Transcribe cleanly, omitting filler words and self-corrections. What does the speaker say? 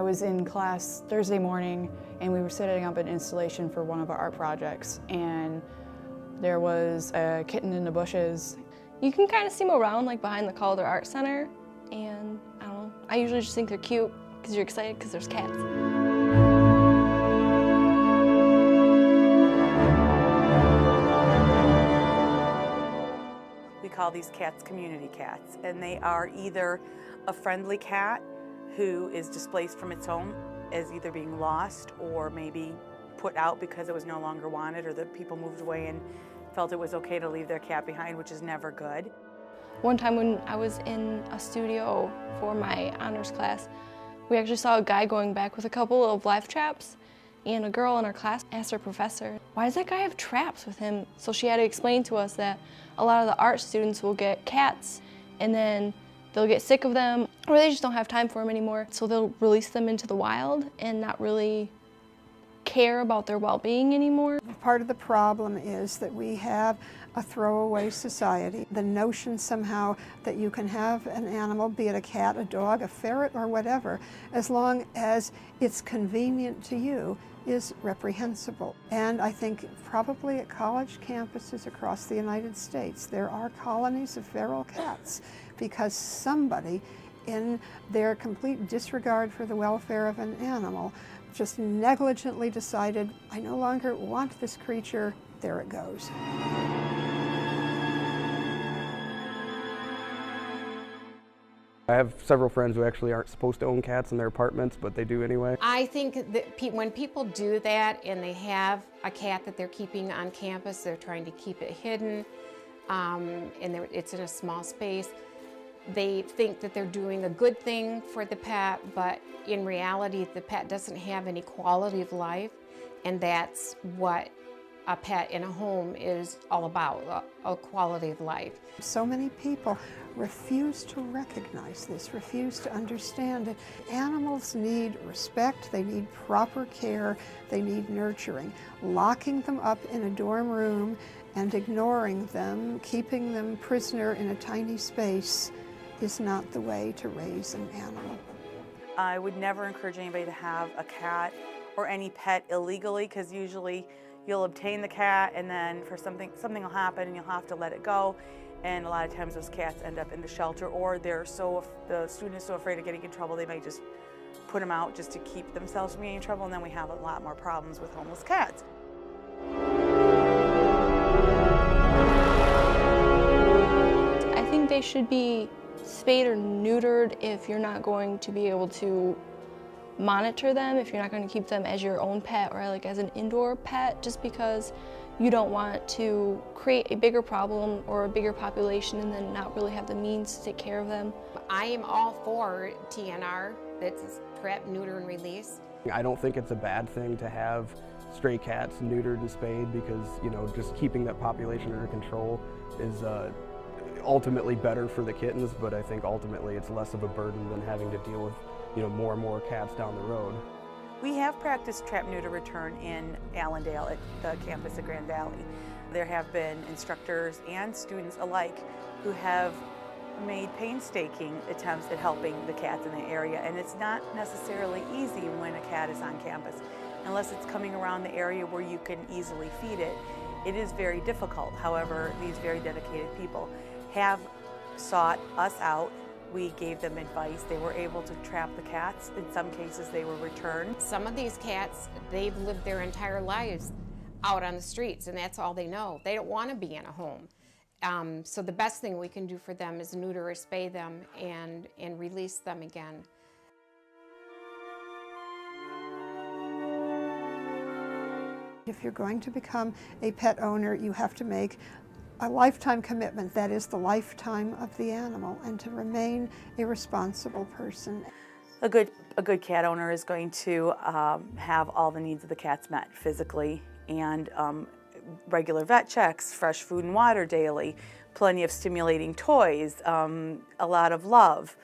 was in class Thursday morning and we were setting up an installation for one of our art projects, and there was a kitten in the bushes. You can kind of see them around like behind the Calder Art Center, and I don't know, I usually just think they're cute because you're excited because there's cats. We call these cats community cats, and they are either a friendly cat who is displaced from its home as either being lost or maybe put out because it was no longer wanted, or the people moved away and felt it was okay to leave their cat behind, which is never good. One time when I was in a studio for my honors class, we actually saw a guy going back with a couple of live traps, and a girl in our class asked her professor, why does that guy have traps with him? So she had to explain to us that a lot of the art students will get cats and then they'll get sick of them, or they just don't have time for them anymore. So they'll release them into the wild and not really care about their well-being anymore. Part of the problem is that we have a throwaway society. The notion somehow that you can have an animal, be it a cat, a dog, a ferret, or whatever, as long as it's convenient to you, is reprehensible. And I think probably at college campuses across the United States, there are colonies of feral cats because somebody, in their complete disregard for the welfare of an animal, just negligently decided, I no longer want this creature, there it goes. I have several friends who actually aren't supposed to own cats in their apartments, but they do anyway. I think that when people do that and they have a cat that they're keeping on campus, they're trying to keep it hidden, and it's in a small space, they think that they're doing a good thing for the pet, but in reality, the pet doesn't have any quality of life, and that's what a pet in a home is all about, a quality of life. So many people refuse to recognize this, refuse to understand it. Animals need respect, they need proper care, they need nurturing. Locking them up in a dorm room and ignoring them, keeping them prisoner in a tiny space, is not the way to raise an animal. I would never encourage anybody to have a cat or any pet illegally, because usually you'll obtain the cat and then for something will happen and you'll have to let it go. And a lot of times those cats end up in the shelter, or the student is so afraid of getting in trouble they may just put them out just to keep themselves from getting in trouble, and then we have a lot more problems with homeless cats. I think they should be spayed or neutered if you're not going to be able to monitor them, if you're not going to keep them as your own pet or like as an indoor pet, just because you don't want to create a bigger problem or a bigger population and then not really have the means to take care of them. I am all for TNR, that's trap, neuter, and release. I don't think it's a bad thing to have stray cats neutered and spayed, because, you know, just keeping that population under control is ultimately better for the kittens, but I think ultimately it's less of a burden than having to deal with, you know, more and more cats down the road. We have practiced trap, neuter, return in Allendale at the campus at Grand Valley. There have been instructors and students alike who have made painstaking attempts at helping the cats in the area, and it's not necessarily easy when a cat is on campus. Unless it's coming around the area where you can easily feed it, it is very difficult. However, these very dedicated people have sought us out. We gave them advice. They were able to trap the cats. In some cases, they were returned. Some of these cats, they've lived their entire lives out on the streets, and that's all they know. They don't want to be in a home. So the best thing we can do for them is neuter or spay them and release them again. If you're going to become a pet owner, you have to make a lifetime commitment, that is the lifetime of the animal, and to remain a responsible person. A good cat owner is going to have all the needs of the cats met physically, and regular vet checks, fresh food and water daily, plenty of stimulating toys, a lot of love.